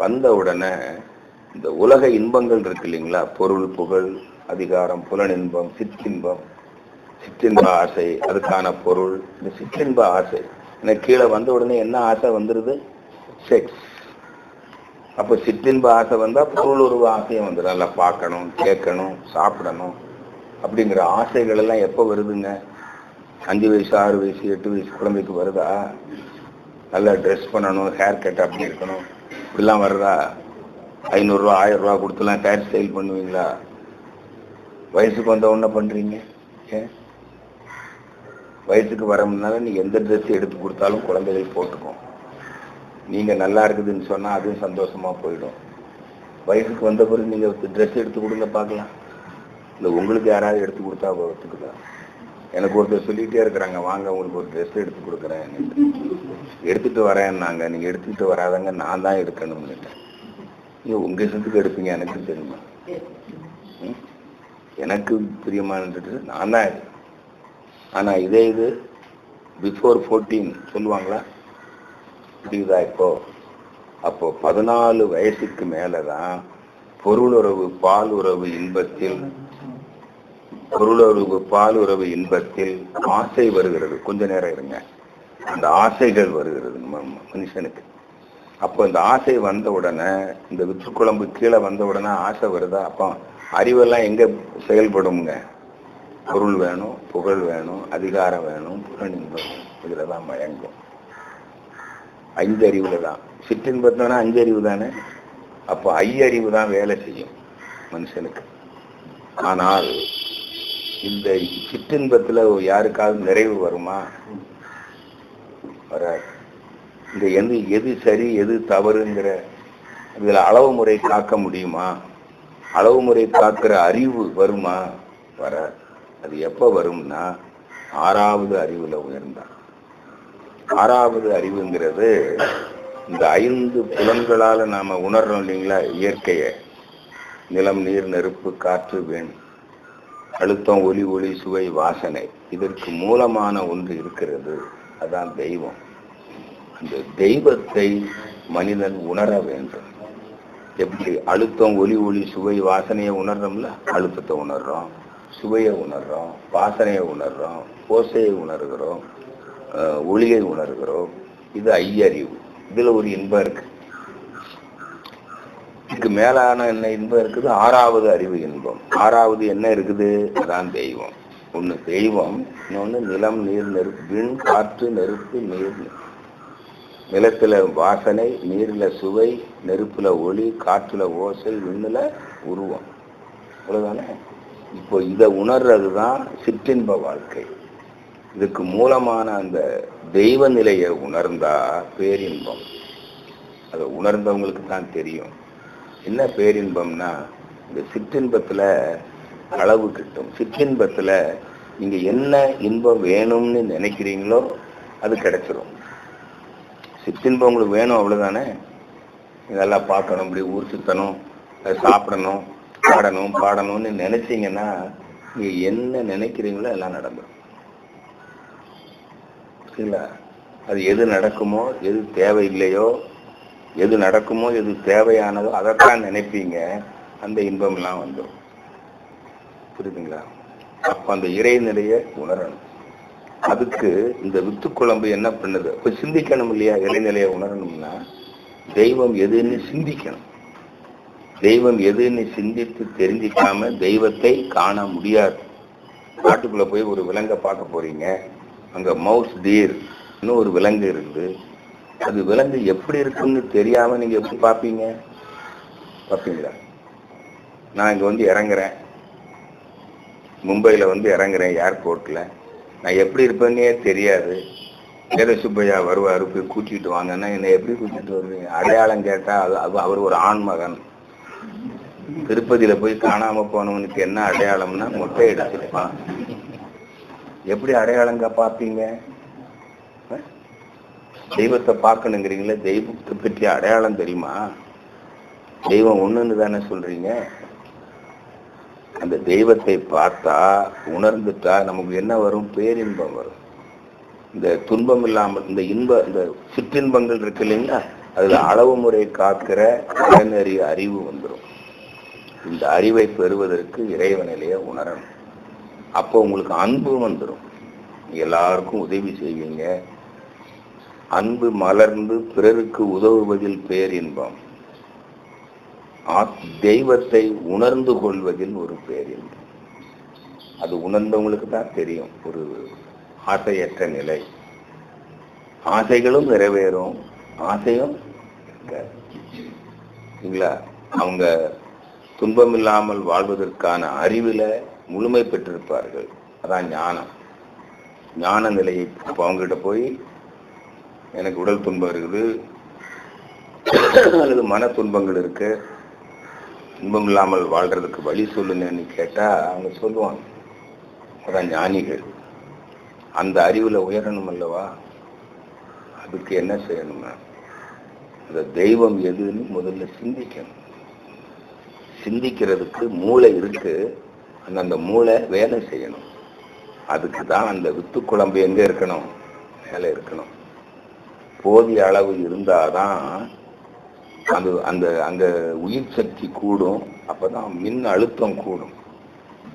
Speaker 1: வந்த உடனே இந்த உலக இன்பங்கள் இருக்கு இல்லைங்களா, பொருள் புகழ் அதிகாரம் புலனின்பம் சிற்றின்பம், சிற்றின்ப ஆசை, அதுக்கான பொருள், இந்த சிற்றின்ப ஆசை எனக்கு கீழே வந்த உடனே என்ன ஆசை வந்துருது? செக்ஸ். அப்ப சிற்றின்ப ஆசை வந்தா பொருள் உருவ ஆசையும் வந்துடும். நல்லா பார்க்கணும், கேட்கணும், சாப்பிடணும் அப்படிங்கிற ஆசைகள் எல்லாம் எப்ப வருதுங்க? 5 வயசு 6 வயசு 8 வயசு குழந்தைக்கு வருதா? நல்லா ட்ரெஸ் பண்ணணும், ஹேர் கட் அப்படி இருக்கணும், இப்படிலாம் வருதா? 500 ரூபா 1000 ரூபா கொடுத்துலாம் ஹேர் ஸ்டைல் பண்ணுவீங்களா? வயசுக்கு வந்த உடனே பண்றீங்க. வயசுக்கு வரமுன்னால நீ எந்த ட்ரெஸ் எடுத்து கொடுத்தாலும் குழந்தைகள் போட்டுக்கும். நீங்க நல்லா இருக்குதுன்னு சொன்னா அதுவும் சந்தோஷமா போயிடும். வயசுக்கு வந்த பிறகு நீங்க ட்ரெஸ் எடுத்து கொடுங்க பார்க்கலாம். இல்லை உங்களுக்கு யாராவது எடுத்து கொடுத்தா ஒத்துக்குதா? எனக்கு ஒருத்தர் சொல்லிட்டே இருக்கிறாங்க, வாங்க உங்களுக்கு ஒரு ட்ரெஸ் எடுத்து கொடுக்குறேன், எடுத்துட்டு வரேன்னாங்க. நீங்க எடுத்துட்டு வராதங்க, நான் தான் எடுக்கணும்னு. நீங்க உங்க இஷ்டத்துக்கு எடுப்பீங்க, எனக்கு தெரியுமா? எனக்கு பிரியமானது நான் தான். ஆனா இதே இது பிஃபோர் 14 சொல்லுவாங்களா? புரியுதா? அப்போ 14 வயசுக்கு மேலதான் பொருளுறவு பால் உறவு இன்பத்தில், பொருளுறவு பால் உறவு இன்பத்தில் ஆசை வருகிறது. கொஞ்ச நேரம் இருங்க, அந்த ஆசைகள் வருகிறது மனுஷனுக்கு. அப்போ இந்த ஆசை வந்த உடனே, இந்த வித்து குழம்பு கீழே வந்த உடனே ஆசை வருதா? அப்போ அறிவெல்லாம் எங்க செயல்படுங்க? பொருள் வேணும், புகழ் வேணும், அதிகாரம் வேணும், புலனின்பம் இதுலதான் மயங்கும். 5 அறிவுல தான். சிற்றின்பத்தினா 5 அறிவு தானே. அப்போ 5 அறிவு தான் வேலை செய்யும் மனுஷனுக்கு. ஆனால் இந்த சிற்றின்பத்துல யாருக்காவது நிறைவு வருமா? வராது. இந்த எது சரி எது தவறுங்கிற இதுல அளவு முறை காக்க முடியுமா? அளவு முறை காக்கிற அறிவு வருமா? வராது. அது எப்ப வரும்னா 6வது அறிவுல உயர்ந்தா. 6வது அறிவுங்கிறது இந்த 5 புலன்களால நாம உணர்றோம் இல்லைங்களா? இயற்கைய, நிலம், நீர், நெருப்பு, காற்று, வேண், அழுத்தம், ஒலி, ஒளி, சுவை, வாசனை. இதற்கு மூலமான ஒன்று இருக்கிறது, அதான் தெய்வம். அந்த தெய்வத்தை மனிதன் உணர வேண்டும். எப்படி அழுத்தம், ஒலி, ஒளி, சுவை, வாசனையை உணர்றோம்ல? அழுத்தத்தை உணர்றோம், சுவையை உணர்றோம், வாசனையை உணர்றோம், ஓசையை உணர்கிறோம், ஒளியை உணர்கிறோம். இது ஐயறிவு. இதுல ஒரு இன்பம் இருக்கு. இதுக்கு மேலான என்ன இன்பம் இருக்குது? 6வது அறிவு இன்பம். 6வது என்ன இருக்குது? அதான் தெய்வம். ஒண்ணு தெய்வம், இன்னொன்னு நிலம், நீர், நெருப்பு, விண், காற்று, நெருப்பு, நீர். நிலத்துல வாசனை, நீர்ல சுவை, நெருப்புல ஒளி, காற்றுல ஓசை, விண்ணுல உருவம். அவ்வளவுதானே. இப்போ இதை உணர்றதுதான் சிற்றின்ப வாழ்க்கை. இதுக்கு மூலமான அந்த தெய்வ நிலையை உணர்ந்தா பேரின்பம். அதை உணர்ந்தவங்களுக்கு தான் தெரியும் என்ன பேரின்பம்னா. இந்த சிற்றின்பத்துல அளவு கிட்டும். சிற்றின்பத்துல நீங்க என்ன இன்பம் வேணும்னு நினைக்கிறீங்களோ அது கிடைச்சிடும். சிற்றின்பம் உங்களுக்கு வேணும், அவ்வளவுதானே. இதெல்லாம் பார்க்கணும், இப்படி ஊர் சுத்தணும், சாப்பிடணும், பாடணும், பாடணும்னு நினைச்சீங்கன்னா நீங்க என்ன நினைக்கிறீங்களோ எல்லாம் நடந்துடும். சரிங்களா? அது எது நடக்குமோ, எது தேவையில்லையோ, எது நடக்குமோ, எது தேவையானதோ அதைத்தான் நினைப்பீங்க. அந்த இன்பம் எல்லாம் வந்துடும். புரியுதுங்களா? அப்ப அந்த இறைநிலையை உணரணும். அதுக்கு இந்த வித்து குழம்பு என்ன பண்ணுது? இப்ப சிந்திக்கணும் இல்லையா? இறைநிலையை உணரணும்னா தெய்வம் எதுன்னு சிந்திக்கணும். தெய்வம் எதுன்னு சிந்தித்து தெரிஞ்சிக்காம தெய்வத்தை காண முடியாது. காட்டுக்குள்ள போய் ஒரு விலங்கை பார்க்க போறீங்க. அங்க மவுஸ் டீர் இன்னும் ஒரு விலங்கு இருக்குது. அது விலங்கு எப்படி இருக்குன்னு தெரியாம நீங்க எப்படி பார்ப்பீங்க? பார்ப்பீங்களா? நான் இங்க வந்து இறங்குறேன், மும்பையில வந்து இறங்குறேன் ஏர்போர்ட்ல. நான் எப்படி இருப்பேன்னே தெரியாது. வேற சுப்பையா வருவாரு, போய் கூட்டிட்டு வாங்கன்னா என்னை எப்படி கூட்டிட்டு வருவீங்க? அடையாளம் கேட்டா அது அவர் ஒரு ஆண்மகன். திருப்பதியில போய் காணாம போனவனுக்கு என்ன அடையாளம்னா மொட்டை அடிச்சிருப்பான். எப்படி அடையாளங்க பார்ப்பீங்க? தெய்வத்தை பார்க்கணுங்கிறீங்களே, தெய்வத்தை பற்றி அடையாளம் தெரியுமா? தெய்வம் ஒண்ணுன்னு தானே சொல்றீங்க. அந்த தெய்வத்தை பார்த்தா, உணர்ந்துட்டா நமக்கு என்ன வரும்? பேரின்பம் வரும். இந்த துன்பம் இல்லாமல் இந்த இந்த சிற்றின்பங்கள் இருக்கு இல்லைங்களா, அதுல அளவு முறை காக்கிற இறைநெறி அறிவு வந்துடும். இந்த அறிவை பெறுவதற்கு இறைவனிலேயே உணரணும். அப்போ உங்களுக்கு அன்பு வந்துடும். எல்லாருக்கும் உதவி செய்வீங்க. அன்பு மலர்ந்து பிறருக்கு உதவுவதில் பேரின்பம். தெய்வத்தை உணர்ந்து கொள்வதில் ஒரு பேரின்பம். அது உணர்ந்தவங்களுக்கு தான் தெரியும். ஒரு ஆசையற்ற நிலை. ஆசைகளும் நிறைவேறும், ஆசையும் இல்லைங்களா? அவங்க துன்பம் இல்லாமல் வாழ்வதற்கான அறிவில முழுமை பெற்றிருப்பார்கள். அதான் ஞானம். ஞான நிலையை அவங்ககிட்ட போய் எனக்கு உடல் துன்பம் இருக்குது அல்லது மன துன்பங்கள் இருக்கு, துன்பம் இல்லாமல் வாழ்றதுக்கு வழி சொல்லுங்கன்னு கேட்டா அவங்க சொல்லுவாங்க. அதான் ஞானிகள். அந்த அறிவுல உயரணும் அல்லவா? அதுக்கு என்ன செய்யணும்னா அந்த தெய்வம் எதுன்னு முதல்ல சிந்திக்கணும். சிந்திக்கிறதுக்கு மூளை இருக்கு. அந்த மூளை வேலை செய்யணும். அதுக்கு தான் அந்த வித்து குழம்பு எங்க இருக்கணும்? வேலை இருக்கணும். போதிய அளவு இருந்தாதான் அது அந்த அங்க உயிர் சக்தி கூடும். அப்பதான் மின் அழுத்தம் கூடும்.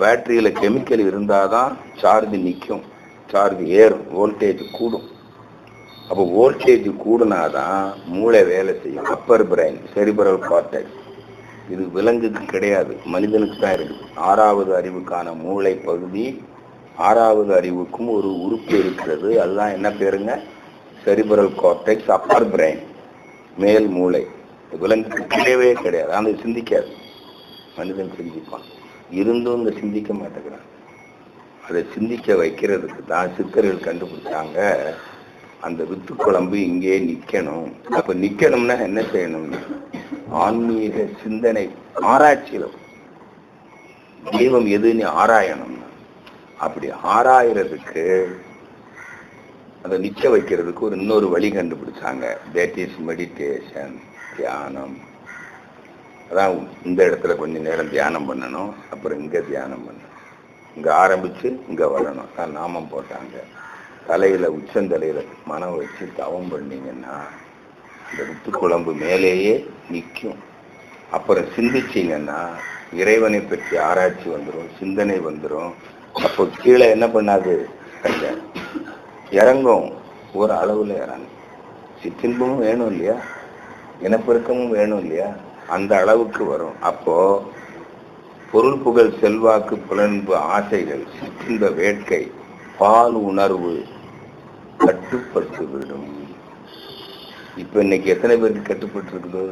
Speaker 1: பேட்டரியில கெமிக்கல் இருந்தாதான் சார்ஜ் நிற்கும், சார்ஜ் ஏறும், வோல்டேஜ் கூடும். அப்போ வோல்டேஜ் கூடுனாதான் மூளை வேலை செய்யும். Upper brain, cerebral cortex. இது விலங்குக்கு கிடையாது, மனிதனுக்கு தான் இருக்குது. 6வது அறிவுக்கான மூளை பகுதி, 6வது அறிவுக்கும் ஒரு உறுப்பு இருக்கிறது. அதுதான் என்ன பேருங்க? செரிப்ரல் கார்டெக்ஸ், அப்பர் பிரெயின், மேல் மூளை. விலங்குக்கு கிடையவே கிடையாது, அந்த சிந்திக்காது. மனிதன் சிந்திப்பான், இருந்தும் இந்த சிந்திக்க மாட்டேங்கிறான். அதை சிந்திக்க வைக்கிறதுக்கு தான் சித்தர்கள் கண்டுபிடிச்சாங்க, அந்த வித்து குழம்பு இங்கே நிக்கணும். அப்ப நிக்கணும்னா என்ன செய்யணும்? ஆன்மீக சிந்தனை ஆராய்ச்சியில தெய்வம் எதுன்னு ஆராயணும். அப்படி ஆராயறதுக்கு, அதை நிக்க வைக்கிறதுக்கு ஒரு இன்னொரு வழி கண்டுபிடிச்சாங்க. தட் இஸ் மெடிடேஷன், தியானம். அதான் இந்த இடத்துல கொஞ்ச நேரம் தியானம் பண்ணணும், அப்புறம் இங்க தியானம் பண்ணணும், இங்க ஆரம்பிச்சு இங்க வரணும். நாமம் போட்டாங்க. தலையில உச்சந்தலையில மனம் வச்சு தவம் பண்ணீங்கன்னா இந்த வித்து குழம்பு மேலேயே நிற்கும். அப்புறம் சிந்திச்சிங்கன்னா இறைவனை பற்றி ஆராய்ச்சி வந்துடும், சிந்தனை வந்துடும். அப்போ கீழே என்ன பண்ணாது? இறங்கும், ஒரு அளவுல இறங்கும். சிற்றின்பமும் வேணும் இல்லையா, இனப்பெருக்கமும் வேணும் இல்லையா, அந்த அளவுக்கு வரும். அப்போ பொருள் புகழ் செல்வாக்கு புலன்பு ஆசைகள் சிற்றின்ப வேட்கை பால் உணர்வு கட்டுப்பட்டு விடும். இப்ப இன்னைக்கு எத்தனை பேருக்கு கட்டுப்பட்டு இருக்குது?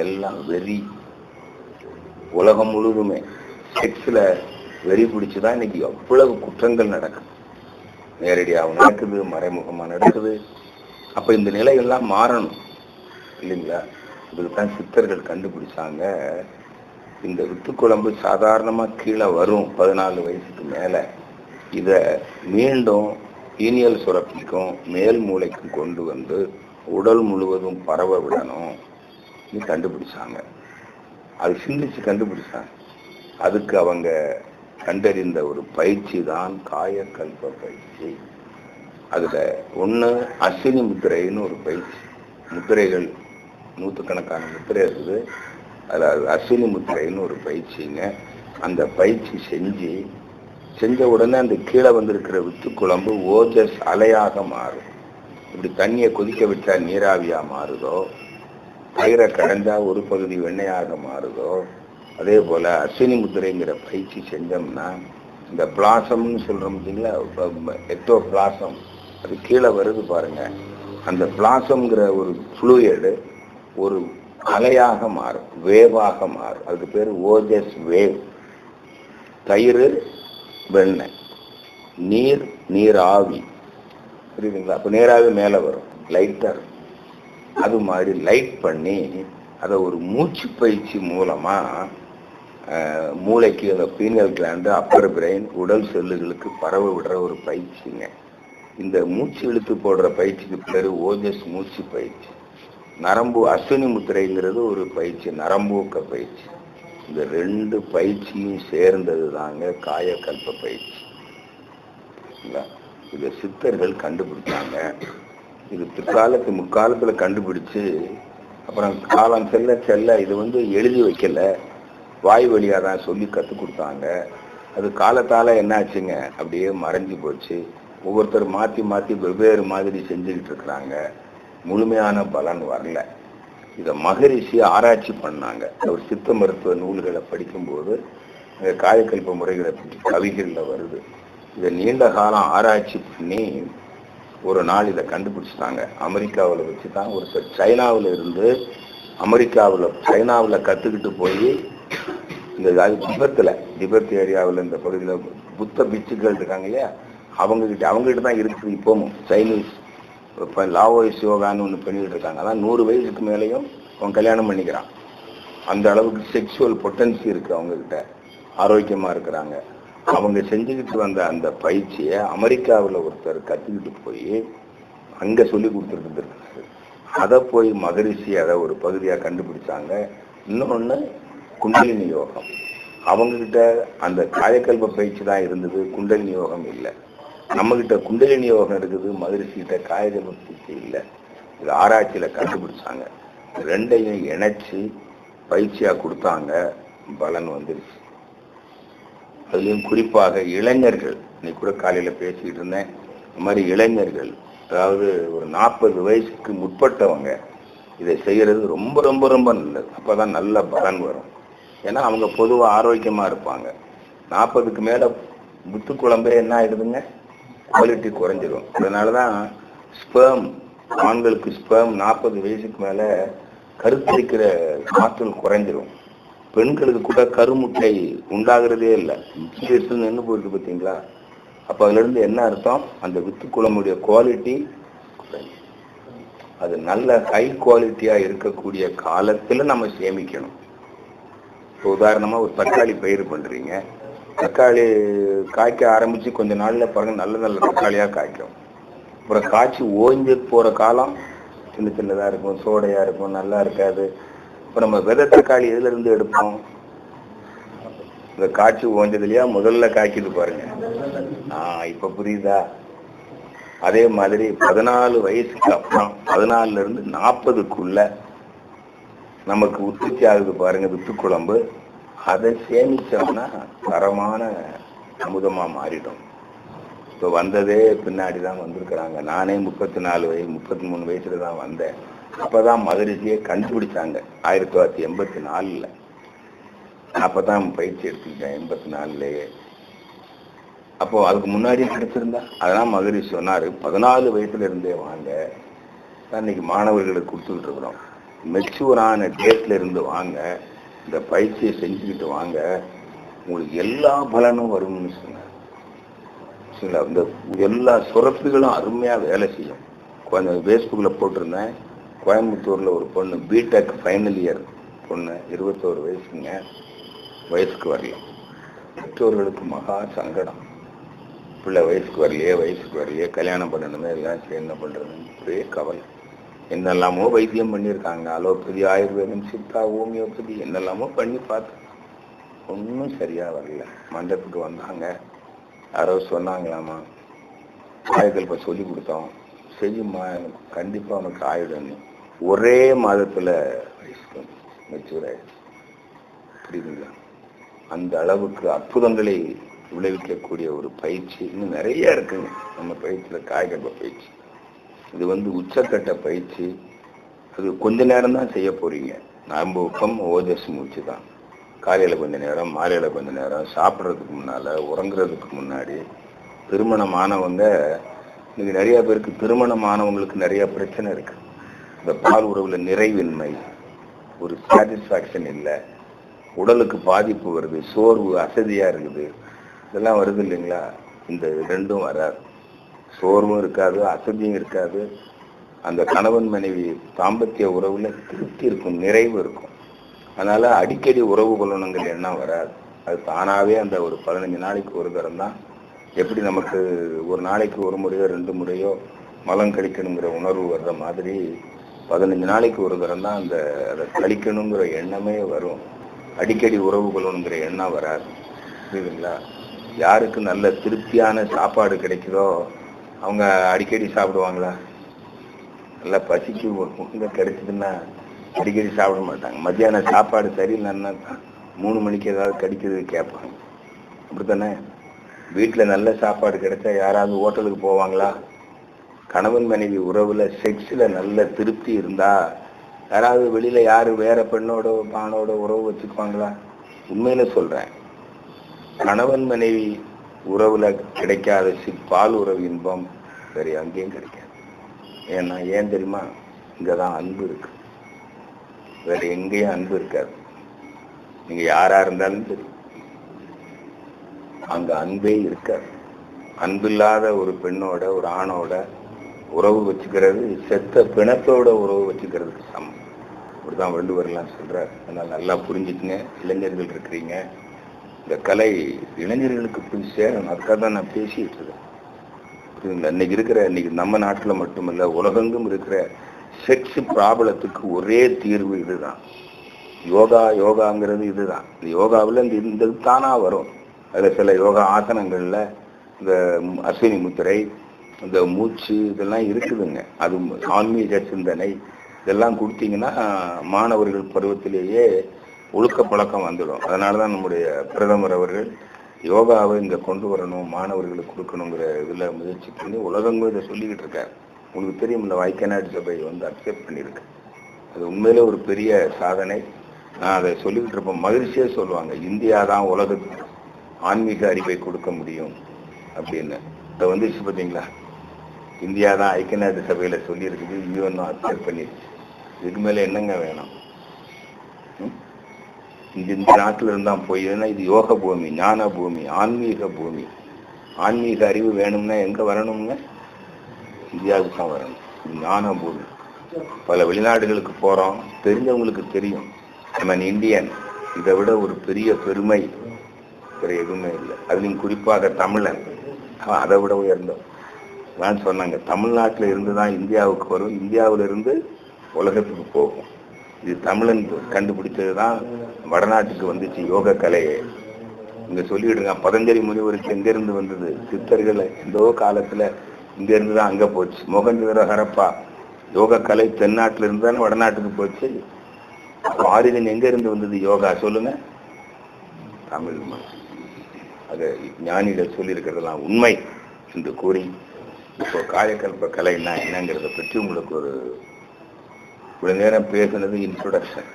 Speaker 1: எல்லாம் வெறி. உலகம் முழுதுமே செக்ஸ்ல வெறி பிடிச்சுதான் இன்னைக்கு எவ்வளவு குற்றங்கள் நடக்குது. நேரடியாக நடக்குது, மறைமுகமா நடக்குது. அப்ப இந்த நிலையெல்லாம் மாறணும் இல்லைங்களா? இதுக்குதான் சித்தர்கள் கண்டுபிடிச்சாங்க, இந்த வித்து குழம்பு சாதாரணமா கீழே வரும் 14 வயசுக்கு மேல. இத மீண்டும் ஈனியல் சுரப்பிக்கும் மேல் மூளைக்கும் கொண்டு வந்து உடல் முழுவதும் பரவ விடணும். இது கண்டுபிடிச்சாங்க. அது சிந்திச்சு கண்டுபிடிச்சாங்க. அதுக்கு அவங்க கண்டறிந்த ஒரு பயிற்சி தான் காயக்கல்ப பயிற்சி. அதுல ஒண்ணு அஸ்வினி முத்திரைன்னு ஒரு பயிற்சி. முத்திரைகள் நூற்றுக்கணக்கான முத்திரை இருக்குது. அதாவது அஸ்வினி முத்திரைன்னு ஒரு பயிற்சிங்க. அந்த பயிற்சி செஞ்ச உடனே அந்த கீழே வந்திருக்கிற வித்து குழம்பு ஓஜஸ் அலையாக மாறும். இப்படி தண்ணியை கொதிக்க வச்சா நீராவியா மாறுதோ, பயிரை கடைஞ்சா ஒரு பகுதி வெண்ணையாக மாறுதோ, அதே போல அஸ்வினி முத்திரைங்கிற பயிற்சி செஞ்சோம்னா இந்த பிளாசம்னு சொல்றோம் இல்லைங்களா, எக்டோ பிளாசம், அது கீழே வருது பாருங்க. அந்த பிளாசம்ங்கிற ஒரு ஃப்ளூயிடு ஒரு அலையாக மாறும், வேவாக மாறும். அதுக்கு பேர் ஓஜஸ் வேவ். தயிர் வெண்ணெய், நீர் ஆவி, புரியுதுங்களா? அப்ப நேராவே மேல வரும், லைட்டர். அது மாதிரி லைட் பண்ணி அதை ஒரு மூச்சு பயிற்சி மூலமா மூளைக்கு, அந்த பீனியல் கிளாண்டு, அப்பர் பிரெயின், உடல் செல்லுகளுக்கு பரவ விடுற ஒரு பயிற்சிங்க. இந்த மூச்சு இழுத்து போடுற பயிற்சிக்கு பேரு ஓஜஸ் மூச்சு பயிற்சி. நரம்பு அஸ்வினி முத்திரைங்கிறது ஒரு பயிற்சி, நரம்பூக்க பயிற்சி. இந்த 2 பயிற்சியும் சேர்ந்தது தாங்க காயக்கல்ப பயிற்சி. இதை சித்தர்கள் கண்டுபிடிச்சாங்க. இது பிற்காலத்து முற்காலத்துல கண்டுபிடிச்சு அப்புறம் காலம் செல்ல இது எழுதி வைக்கல, வாய் வழியா தான் சொல்லி கற்றுக் கொடுத்தாங்க. அது காலத்தால என்ன ஆச்சுங்க, அப்படியே மறைஞ்சு போச்சு. ஒவ்வொருத்தர் மாற்றி வெவ்வேறு மாதிரி செஞ்சுக்கிட்டு இருக்கிறாங்க. முழுமையான பலன் வரல. இதை மகரிஷி ஆராய்ச்சி பண்ணாங்க. அவர் சித்த மருத்துவ நூல்களை படிக்கும்போது காயக்கல்ப முறைகளை பற்றி கவிகளில் வருது. இதை நீண்ட காலம் ஆராய்ச்சி பண்ணி ஒரு நாள் இதை கண்டுபிடிச்சிட்டாங்க. அமெரிக்காவில் வச்சு தான் ஒருத்தர் சைனாவில் கற்றுக்கிட்டு போய் இந்த திபெத் ஏரியாவில் இந்த பகுதியில் புத்த பிச்சுக்கள் இருக்காங்க இல்லையா, அவங்ககிட்ட தான் இருக்குது. இப்போவும் சைனீஸ் இப்போ லாவோயிஸ் யோகான்னு ஒன்று பண்ணிட்டு இருக்காங்க. அதான் 100 வயசுக்கு மேலேயும் அவன் கல்யாணம் பண்ணிக்கிறான். அந்த அளவுக்கு செக்ஷுவல் பொட்டன்சி இருக்கு அவங்ககிட்ட, ஆரோக்கியமாக இருக்கிறாங்க. அவங்க செஞ்சுக்கிட்டு வந்த அந்த பயிற்சியை அமெரிக்காவில் ஒருத்தர் கற்றுக்கிட்டு போய் அங்கே சொல்லி கொடுத்துட்டு இருக்காரு. அதை போய் மகரிஷி அதை ஒரு பகுதியாக கண்டுபிடிச்சாங்க. இன்னொன்று குண்டலினி யோகம். அவங்ககிட்ட அந்த காயக்கல்ப பயிற்சி தான் இருந்தது, குண்டலினி யோகம் இல்லை. நம்மகிட்ட குண்டலினி யோகம் இருக்குது, மகரிஷிகிட்ட காயக்கல்ப பயிற்சி இல்லை. இது ஆராய்ச்சியில் கண்டுபிடிச்சாங்க. 2ஐயும் இணைச்சி பயிற்சியாக கொடுத்தாங்க, பலன் வந்துருச்சு. அதுலேயும் குறிப்பாக இளைஞர்கள், இன்னைக்கு கூட காலையில் பேசிக்கிட்டு இருந்தேன், இந்த மாதிரி இளைஞர்கள், அதாவது ஒரு 40 வயசுக்கு முற்பட்டவங்க இதை செய்கிறது ரொம்ப ரொம்ப ரொம்ப நல்லது. அப்போ தான் நல்ல பலன் வரும். ஏன்னா அவங்க பொதுவாக ஆரோக்கியமாக இருப்பாங்க. 40க்கு மேலே வித்து குழம்பே என்ன ஆயிடுதுங்க, குவாலிட்டி குறைஞ்சிடும். அதனால தான் ஸ்பெர்ம், ஆண்களுக்கு ஸ்பெர்ம் 40 வயசுக்கு மேலே கருத்தரிக்கிற ஆற்றல் குறைஞ்சிரும். பெண்களுக்கு கூட கருமுட்டை உண்டாகிறதே இல்லை, நின்று போயிருக்கு பார்த்தீங்களா. அப்போ அதுலேருந்து என்ன அர்த்தம், அந்த வித்து குழம்புடைய குவாலிட்டி அது நல்ல ஹை குவாலிட்டியாக இருக்கக்கூடிய காலத்தில் நம்ம சேமிக்கணும். இப்போ உதாரணமாக ஒரு தக்காளி பயிர் பண்ணுறீங்க, தக்காளி காய்க்க ஆரம்பித்து கொஞ்ச நாளில் பாருங்கள் நல்ல நல்ல தக்காளியாக காய்க்கும். அப்புறம் காய்ச்சி ஓய்ஞ்சு போகிற காலம் சின்ன சின்னதாக இருக்கும், சோடையாக இருக்கும், நல்லா இருக்காது. இப்போ நம்ம விதை தக்காளி எதுலேருந்து எடுப்போம், இந்த காய்ச்சி ஓஞ்சதுலையா முதல்ல காய்க்குது பாருங்க. இப்போ புரியுதா. அதே மாதிரி 14 வயசுக்கு அப்புறம் 14லேருந்து 40க்குள்ள நமக்கு உற்பத்தி ஆகுது பாருங்க வித்து குழம்பு. அதை சேமிச்சோம்னா தரமான அமுதமா மாறிடும். இப்போ வந்ததே பின்னாடி தான் வந்திருக்கிறாங்க. நானே 33 வயசுல தான் வந்தேன். அப்பதான் மகரிஷியை கண்டுபிடிச்சாங்க 1984. அப்பதான் பயிற்சி எடுத்துக்கிட்டேன் 84லேயே. அப்போ அதுக்கு முன்னாடியே கிடைச்சிருந்தா, அதெல்லாம் மகரிஷி சொன்னாரு 14 வயசுல இருந்தே வாங்க. இன்னைக்கு மாணவர்களுக்கு கொடுத்துக்கிட்டு இருக்கிறோம். மெச்சூரான டேட்ல இருந்து வாங்க, இந்த பயிற்சியை செஞ்சுக்கிட்டு வாங்க, உங்களுக்கு எல்லா பலனும் வரும்னு சொன்னார். இந்த எல்லா சுரப்புகளும் அருமையா வேலை செய்யும். கொஞ்சம் ஃபேஸ்புக்கில் போட்டிருந்தேன், கோயம்புத்தூர்ல ஒரு பொண்ணு பிடெக் ஃபைனல் இயர் பொண்ணு, 21 வயசுங்க, வயசுக்கு வரல. பெற்றோர்களுக்கு மகா சங்கடம், பிள்ளை வயசுக்கு வரலையே கல்யாணம் பண்ணணுமே, எல்லாம் என்ன பண்றதுன்னு ஒரே கவலை. என்னெல்லாமோ வைத்தியம் பண்ணியிருக்காங்க, அலோபதி, ஆயுர்வேதம், சித்தா, ஹோமியோபதி, என்னெல்லாமோ பண்ணி பார்த்து ஒன்றும் சரியா வரல. மண்டபத்துக்கு வந்தாங்க, யாரோ சொன்னாங்களாமா, ஆயுதல் சொல்லி கொடுத்தோம், செய்யுமா எனக்கு கண்டிப்பா அவனுக்கு ஆயுதம். ஒரே மாதத்துல மெச்சூர் ஆயிடுச்சு. புரியுதுங்களா. அந்த அளவுக்கு அற்புதங்களை விளைவிக்கக்கூடிய ஒரு பயிற்சி இன்னும் நிறைய இருக்குங்க நம்ம பயிற்சியில. காய்கற்ப பயிற்சி இது உச்சக்கட்ட பயிற்சி. அது கொஞ்ச நேரம் தான் செய்ய போறீங்க. நம்பூக்கம், ஓஜஸ் மூச்சு தான். காலையில கொஞ்ச நேரம், மாலையில கொஞ்ச நேரம், சாப்பிட்றதுக்கு முன்னால, உறங்குறதுக்கு முன்னாடி. திருமணமானவங்க இன்னைக்கு நிறைய பேருக்கு, திருமணமானவங்களுக்கு நிறைய பிரச்சனை இருக்கு. இந்த பால் உறவுல நிறைவின்மை, ஒரு சாட்டிஸ்பாக்சன் இல்லை, உடலுக்கு பாதிப்பு வருது, சோர்வு, அசதியா இருக்குது, இதெல்லாம் வருது இல்லைங்களா. இந்த ரெண்டும் வராது. சோர்வும் இருக்காது, அசதியும் இருக்காது. அந்த கணவன் மனைவி தாம்பத்திய உறவுல திருப்தி இருக்கும், நிறைவு இருக்கும். அதனால அடிக்கடி உறவு கொள்ளணுங்கிற எண்ணம் வராது. அது தானாவே அந்த ஒரு 15 நாளைக்கு ஒரு தரம் தான். எப்படி நமக்கு ஒரு நாளைக்கு ஒரு முறையோ 2 முறையோ மலம் கழிக்கணுங்கிற உணர்வு வர்ற மாதிரி 15 நாளைக்கு ஒரு தரம் தான் அதை கழிக்கணுங்கிற எண்ணமே வரும். அடிக்கடி உறவு கொள்ளணுங்கிற எண்ணம் வராது. புரியுதுங்களா. யாருக்கு நல்ல திருப்தியான சாப்பாடு கிடைக்குதோ அவங்க அடிக்கடி சாப்பிடுவாங்களா? நல்லா பசிக்கு ஒரு முட்டை கிடைச்சதுன்னா அடிக்கடி சாப்பிட மாட்டாங்க. மத்தியான சாப்பாடு சரியில்லைன்னா 3 மணிக்கு ஏதாவது கடிக்கிறது கேட்பாங்க. அப்படித்தானே. வீட்டில் நல்ல சாப்பாடு கிடைச்சா யாராவது ஹோட்டலுக்கு போவாங்களா? கணவன் மனைவி உறவுல செக்ஸில் நல்ல திருப்தி இருந்தா யாராவது வெளியில யாரு வேற பெண்ணோட பானோட உறவு வச்சுக்குவாங்களா? உண்மையில சொல்றேன், கணவன் மனைவி உறவுல கிடைக்காத பால் உறவு இன்பம் வேற அங்கேயும் கிடைக்காது. ஏன்னா ஏன் தெரியுமா, இங்கதான் அன்பு இருக்கு, வேற எங்கேயும் அன்பு இருக்காது. நீங்க யாரா இருந்தாலும் சரி, அங்க அன்பே இருக்காது. அன்பில்லாத ஒரு பெண்ணோட ஒரு ஆணோட உறவு வச்சுக்கிறது செத்த பிணத்தோட உறவு வச்சுக்கிறதுக்கு சமம். அப்படிதான் வள்ளுவர்லாம் சொல்றாரு. அதனால நல்லா புரிஞ்சுக்குங்க. இளைஞர்கள் இருக்கிறீங்க, இந்த கலை இளைஞர்களுக்கு போய் சேரணும். அதுக்காக தான் நான் பேசிட்டு இருக்கேன். இன்னைக்கு நம்ம நாட்டுல மட்டுமல்ல, உலகெங்கும் இருக்கிற செக்ஸ் ப்ராப்ளத்துக்கு ஒரே தீர்வு இதுதான். யோகாங்கிறது இதுதான். இந்த யோகாவில் இந்த தானா வரும். அதுல சில யோகா ஆசனங்கள்ல இந்த அஸ்வினி முத்திரை, இந்த மூச்சு, இதெல்லாம் இருக்குதுங்க. அது ஆன்மீக சிந்தனை, இதெல்லாம் கொடுத்தீங்கன்னா மாணவர்கள் பருவத்திலேயே ஒழுக்க பழக்கம் வந்துடும். அதனாலதான் நம்முடைய பிரதமர் அவர்கள் யோகாவை இங்க கொண்டு வரணும், மாணவர்களுக்கு கொடுக்கணுங்கிற இதுல முயற்சி பண்ணி உலகங்களும் இதை சொல்லிக்கிட்டு இருக்காரு. உங்களுக்கு தெரியும், இந்த ஐக்கிய நாடு சபை அக்செப்ட் பண்ணியிருக்கு. அது உண்மையிலே ஒரு பெரிய சாதனை. நான் அதை சொல்லிக்கிட்டு இருப்பேன். மகிழ்ச்சியே சொல்லுவாங்க, இந்தியா தான் உலகத்துக்கு ஆன்மீக அறிவை கொடுக்க முடியும் அப்படின்னு. இதை வந்துச்சு பார்த்தீங்களா, இந்தியா தான் ஐக்கிய நாட்டு சபையில் சொல்லியிருக்குது, யூஎன் அக்செப்ட் பண்ணிடுச்சு. இதுக்கு மேலே என்னங்க வேணும்? இந்த நாட்டில் இருந்தால் போயிதுன்னா இது யோக பூமி, ஞான பூமி, ஆன்மீக பூமி. ஆன்மீக அறிவு வேணும்னா எங்கே வரணுங்க? இந்தியாவுக்கு தான் வரணும். இது ஞான பூமி. பல வெளிநாடுகளுக்கு போகிறோம், தெரிஞ்சவங்களுக்கு தெரியும் நம்ம இந்தியன். இதை விட ஒரு பெரிய பெருமை வேறு எதுவுமே இல்லை. அதுலேயும் குறிப்பாக தமிழன், அதை விட உயர்ந்தோம். நான் சொன்னாங்க, தமிழ்நாட்டில் இருந்து தான் இந்தியாவுக்கு வரும், இந்தியாவிலிருந்து உலகத்துக்கு போகும். இது தமிழன் கண்டுபிடிச்சது தான் வடநாட்டுக்கு வந்துச்சு யோக கலையை. இங்கே சொல்லிவிடுங்க, பதஞ்சலி முனிவருக்கு எங்கேருந்து வந்தது? சித்தர்கள் எந்தோ காலத்தில் இங்கேருந்து தான் அங்கே போச்சு. மொகஞ்சதாரோ ஹரப்பா யோக கலை தென்னாட்டில் இருந்து தானே வடநாட்டுக்கு போச்சு. அப்போ ஆரிஜன் எங்கேருந்து வந்தது யோகா? சொல்லுங்க, தமிழ் மண். அதை ஞானிகள் சொல்லியிருக்கிறதுலாம் உண்மை என்று கூறி, இப்போ காயக்கல்ப கலைன்னா என்னங்கிறத பற்றி உங்களுக்கு ஒரு இவ்வளவு நேரம் பேசுனது இன்ட்ரோடக்ஷன்.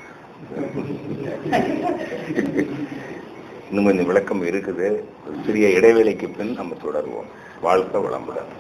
Speaker 1: இன்னும் கொஞ்சம் விளக்கம் இருக்குது. ஒரு சிறிய இடைவேளைக்கு பின் நம்ம தொடருவோம். வாழ்க்கை வளமுடன்.